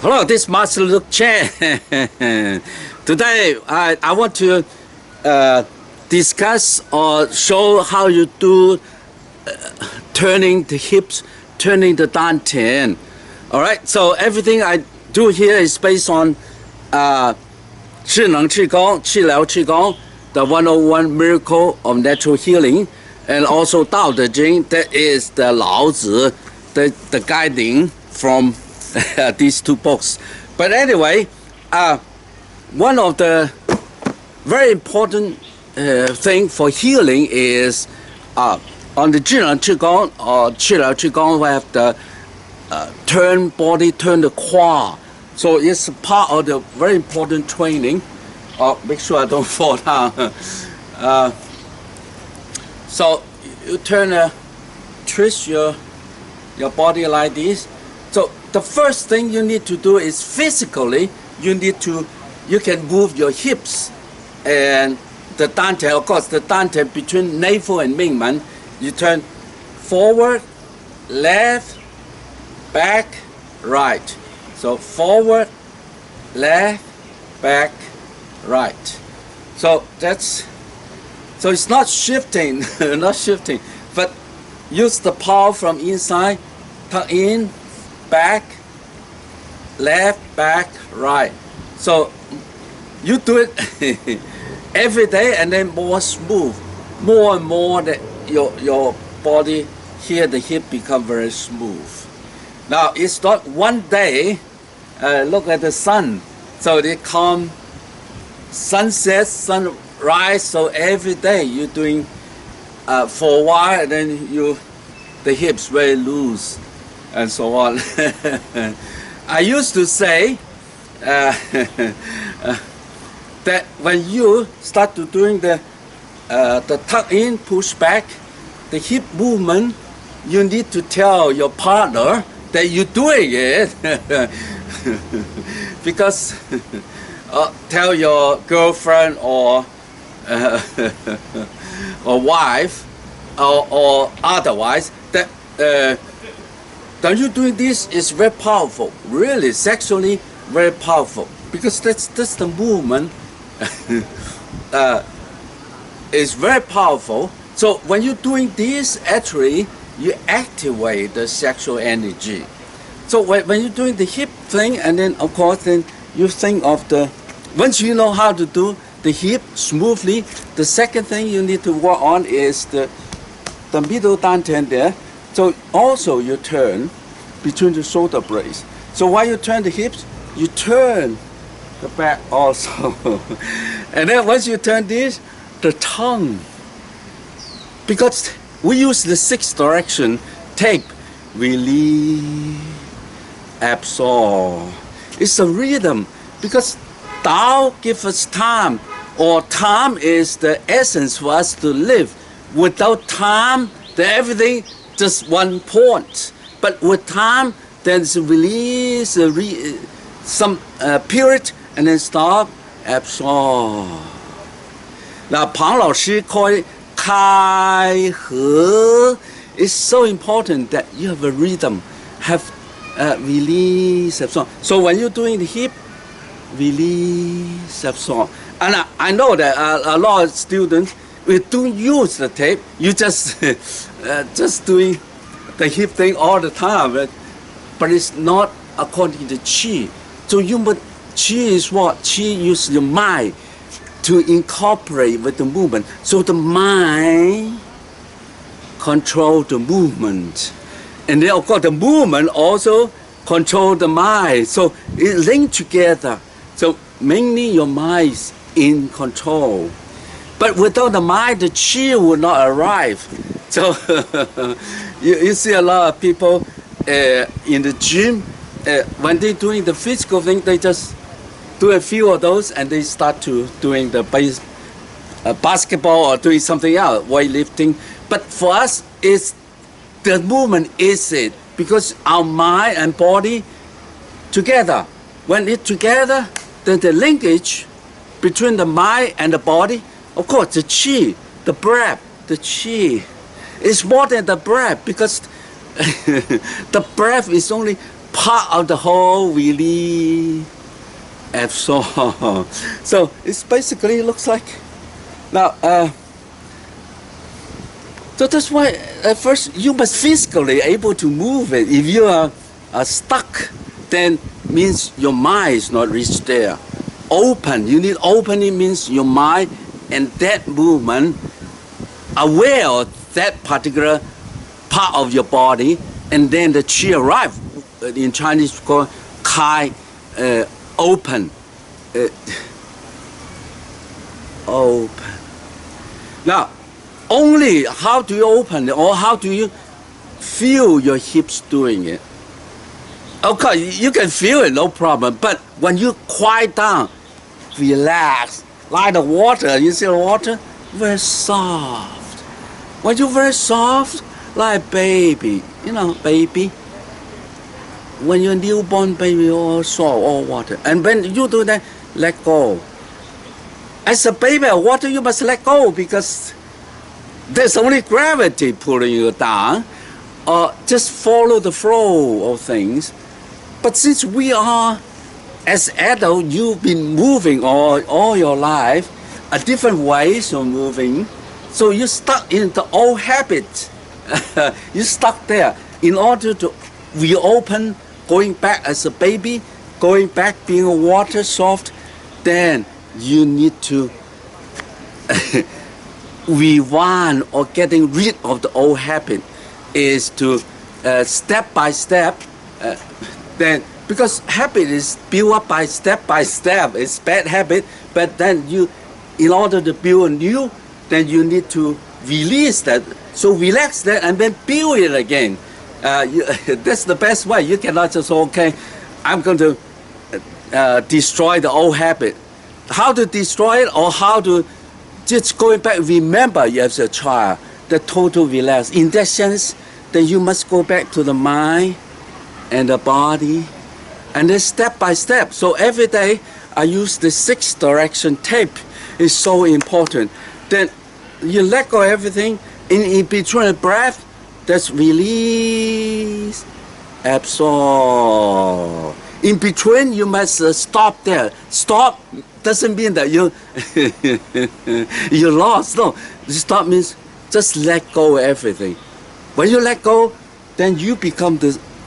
Hello, this is Master Luke Chen. Today, I want to discuss or show how you do turning the hips, turning the dantien. All right, so everything I do here is based on 智能气功, 治疗气功, the 101 miracle of natural healing, and also Tao Te Ching, that is the Lao Tzu, the guiding from these two books. But anyway, one of the very important thing for healing is on the 智能气功 or 治疗气功, we have the turn body, turn the qua. So it's part of the very important training. Make sure I don't fall down. So you turn, twist your body like this. So the first thing you need to do is physically, you can move your hips and the dantien. Of course, the dantien between navel and mingmen, you turn forward, left, back, right. So forward, left, back, right. So it's not shifting, not shifting, but use the power from inside, tuck in, back, left, back, right. So you do it every day, and then more smooth, more and more that your body here, the hip become very smooth. Now it's not one day. Look at the sun. So they come sunset, sunrise. So every day you're doing for a while, and then the hips very loose, and so on. I used to say that when you start to doing the tuck in, push back, the hip movement, you need to tell your partner that you're doing it. Because tell your girlfriend or wife or otherwise that that you doing this is very powerful, really sexually very powerful, because that's the movement is very powerful. So when you're doing this, actually you activate the sexual energy. So when you're doing the hip thing, and then of course then you think of once you know how to do the hip smoothly, the second thing you need to work on is the middle dantien there. So also you turn between the shoulder blades. So while you turn the hips, you turn the back also. And then once you turn this, the tongue. Because we use the 6 direction tape. Release, absorb. It's a rhythm, because Tao gives us time, or time is the essence for us to live. Without time, everything just one point. But with time, there's a release, some period, and then stop, absorb. Now, Pang Lao Shi call it 开合. It's so important that you have a rhythm, have release, absorb. So when you're doing the hip, release, absorb. And I know that a lot of students, we don't use the tape. You just doing the hip thing all the time, but it's not according to qi. So qi is what? Qi use your mind to incorporate with the movement. So the mind control the movement, and then of course the movement also control the mind. So it linked together. So mainly your mind is in control. But without the mind, the qi will not arrive. So you see a lot of people in the gym, when they're doing the physical thing, they just do a few of those, and they start to doing the basketball or doing something else, weightlifting. But for us, the movement is it, because our mind and body together. When it's together, then the linkage between the mind and the body, of course, the qi, the breath, the qi is more than the breath, because the breath is only part of the whole really absorb. So it's basically looks like now. So that's why at first you must physically able to move it. If you are stuck, then means your mind is not reached there. Open, you need opening means your mind and that movement aware of that particular part of your body, and then the chi arrive. In Chinese called kai, open. Open. Now, only how do you open it, or how do you feel your hips doing it? Okay, you can feel it, no problem. But when you quiet down, relax, like the water, you see the water? Very soft. When you're very soft, like baby, you know, baby. When you're a newborn baby, all soft, all water. And when you do that, let go. As a baby, water you must let go because there's only gravity pulling you down, or just follow the flow of things. But since we are, as adults, you've been moving all your life, different ways of moving, so you're stuck in the old habit. You're stuck there. In order to reopen, going back as a baby, going back being a water soft, then you need to rewind or getting rid of the old habit is to step by step, then because habit is built up by step, it's bad habit, but then you, in order to build a new, then you need to release that, so relax that and then build it again. That's the best way. You cannot just, okay, I'm going to destroy the old habit. How to destroy it, or how to just going back, remember you as a child, the total relax. In that sense, then you must go back to the mind and the body, and then step by step. So every day I use the 6 direction tape. It's so important. Then you let go of everything. In between the breath, that's release, absorb. In between, you must stop there. Stop doesn't mean that you you're lost. No, stop means just let go of everything. When you let go, then you become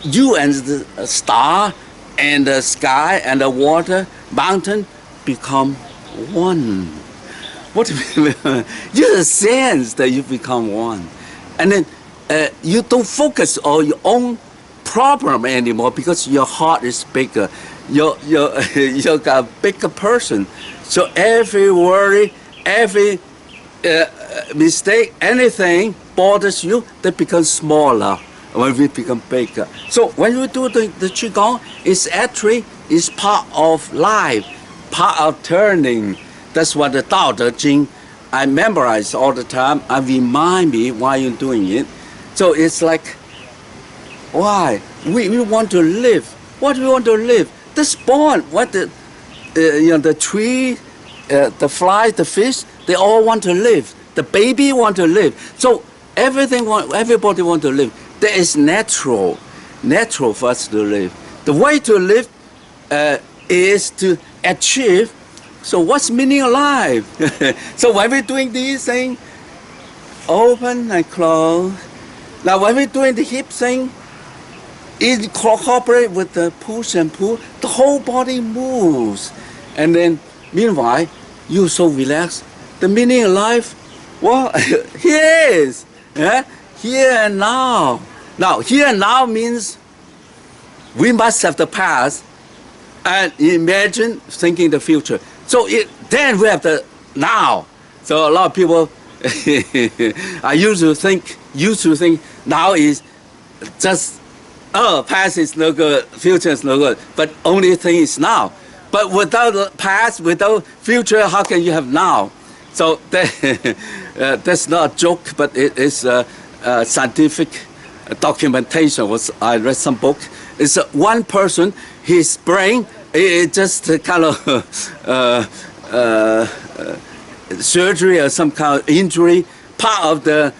you and the star and the sky and the water, mountain become one. What you sense that you become one, and then you don't focus on your own problem anymore because your heart is bigger. You're a bigger person. So every worry, every mistake, anything bothers you, they become smaller when we become bigger. So when you do the qigong, it's actually part of life, part of turning. That's what the Tao Te Ching I memorize all the time. I remind me why you're doing it. So it's like, why? We want to live. What do we want to live? The spawn, what the tree, the fly, the fish, they all want to live. The baby want to live. So everybody want to live. That is natural for us to live. The way to live is to achieve. So what's meaning of life? So when we're doing these things, open and close. Now when we're doing the hip thing, incorporate with the push and pull, the whole body moves. And then meanwhile, you're so relaxed. The meaning of life, well, here is. Yeah? Here and now. Now, here and now means we must have the past and imagine thinking the future. So then we have the now. So a lot of people I used to think now is just, oh, past is no good, future is no good, but only thing is now. But without the past, without future, how can you have now? So that's not a joke, but it is scientific documentation. I read some book. It's one person, his brain, it just kind of surgery or some kind of injury, part of the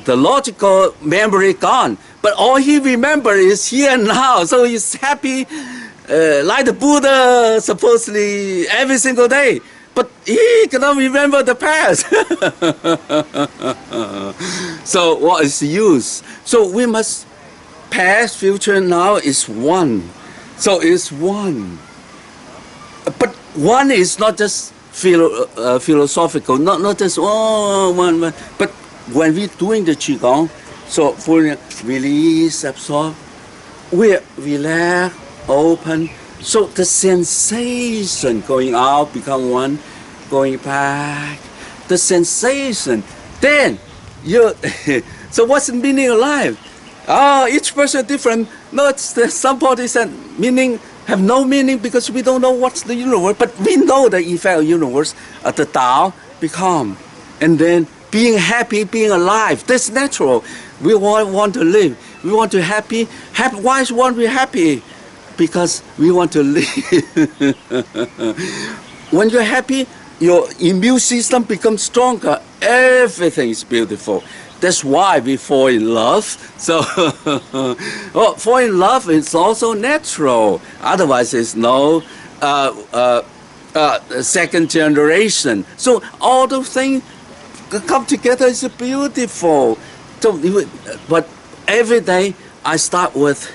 logical memory gone, but all he remembers is here and now. So he's happy, like the Buddha supposedly every single day. But he cannot remember the past. So what is the use? So we must, past, future, now is one. So it's one. But one is not just philosophical, not just one. But when we're doing the qigong, so for release, absorb, we relax, open. So the sensation going out become one, going back. The sensation. Then you. So what's the meaning of life? Each person different. No, somebody said meaning have no meaning because we don't know what's the universe. But we know the effect of universe. The Tao become, and then being happy, being alive. That's natural. We want to live. We want to happy. Why want we happy? Because we want to live. When you're happy, your immune system becomes stronger. Everything is beautiful. That's why we fall in love. So, fall in love is also natural. Otherwise, there's no second generation. So all those things come together is beautiful. So, but every day I start with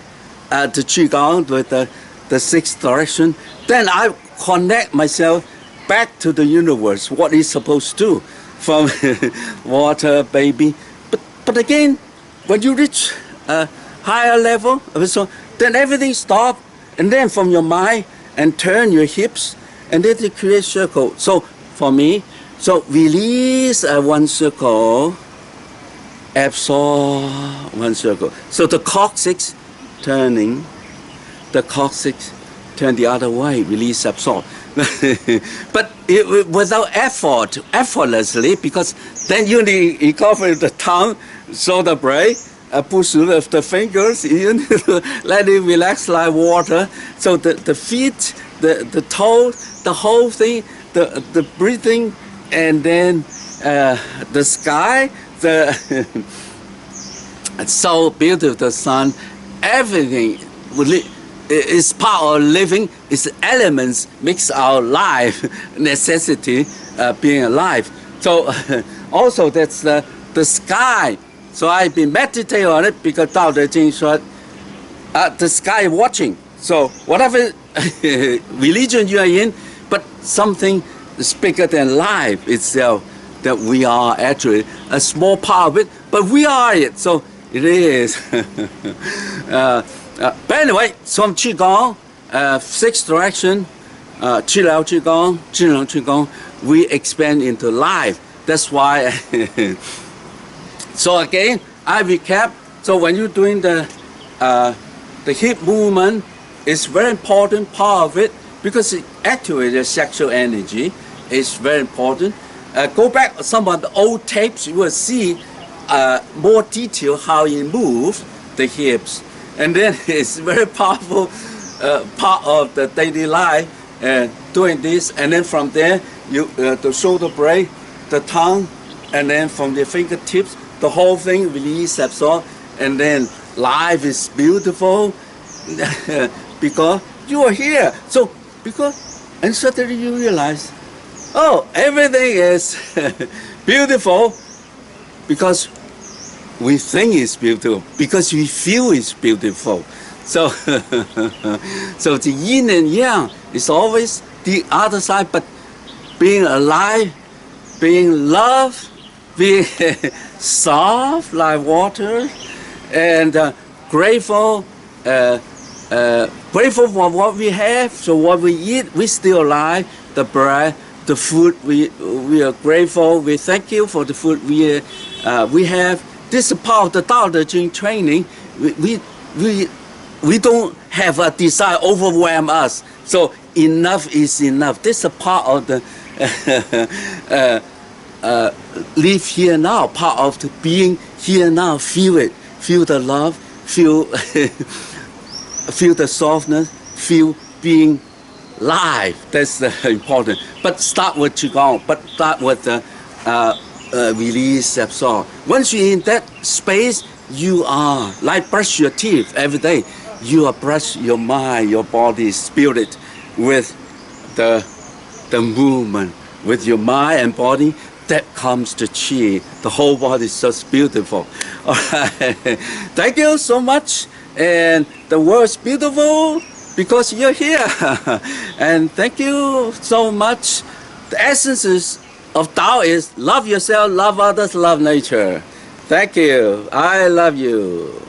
the qigong, with the sixth direction. Then I connect myself back to the universe. What it's supposed to do, from water, baby. But again, when you reach a higher level, so then everything stops, and then from your mind and turn your hips, and then you create circle. So for me, so release one circle, absorb one circle. So the coccyx turning, the coccyx turn the other way, release, absorb. But without effort, effortlessly, because then you need incorporate the tongue, shoulder blade, push through the fingers, you need to let it relax like water. So the feet, the toes, the whole thing, the breathing, and then the sky, it's so beautiful, the sun, everything is part of living. It's elements makes our life necessity being alive. So also that's the sky. So I've been meditating on it because Tao Te Ching said the sky watching. So whatever religion you are in, but something is bigger than life itself, that we are actually a small part of it, but we are it. So it is. But anyway, from qigong, sixth direction, qi liao qigong, qi liang qigong, we expand into life. That's why. So again, I recap. So when you're doing the hip movement, it's very important part of it because it activates the sexual energy. It's very important. Go back some of the old tapes, you will see more detail how you move the hips. And then it's very powerful part of the daily life, doing this. And then from there, you the shoulder blade, the tongue, and then from the fingertips, the whole thing release, absorb. And then life is beautiful because you are here. So and suddenly you realize, oh, everything is beautiful because we think it's beautiful, because we feel it's beautiful. So, so the yin and yang is always the other side, but being alive, being loved, being soft like water, and grateful, grateful for what we have. So what we eat, we still alive, the breath, the food, we are grateful, we thank you for the food we have. This is part of the Tao Te Ching training. We don't have a desire overwhelm us. So enough is enough. This is a part of the live here now, part of the being here now. Feel it, feel the love, feel feel the softness, feel being live. That's important. But start with qigong. But start with the release, absorb. Once you're in that space, you are like brush your teeth every day. You are brush your mind, your body, spirit with the movement, with your mind and body. That comes the chi. The whole body is just beautiful. All right. Thank you so much. And the world's beautiful because you're here. And thank you so much. The essence of Tao is love yourself, love others, love nature. Thank you. I love you.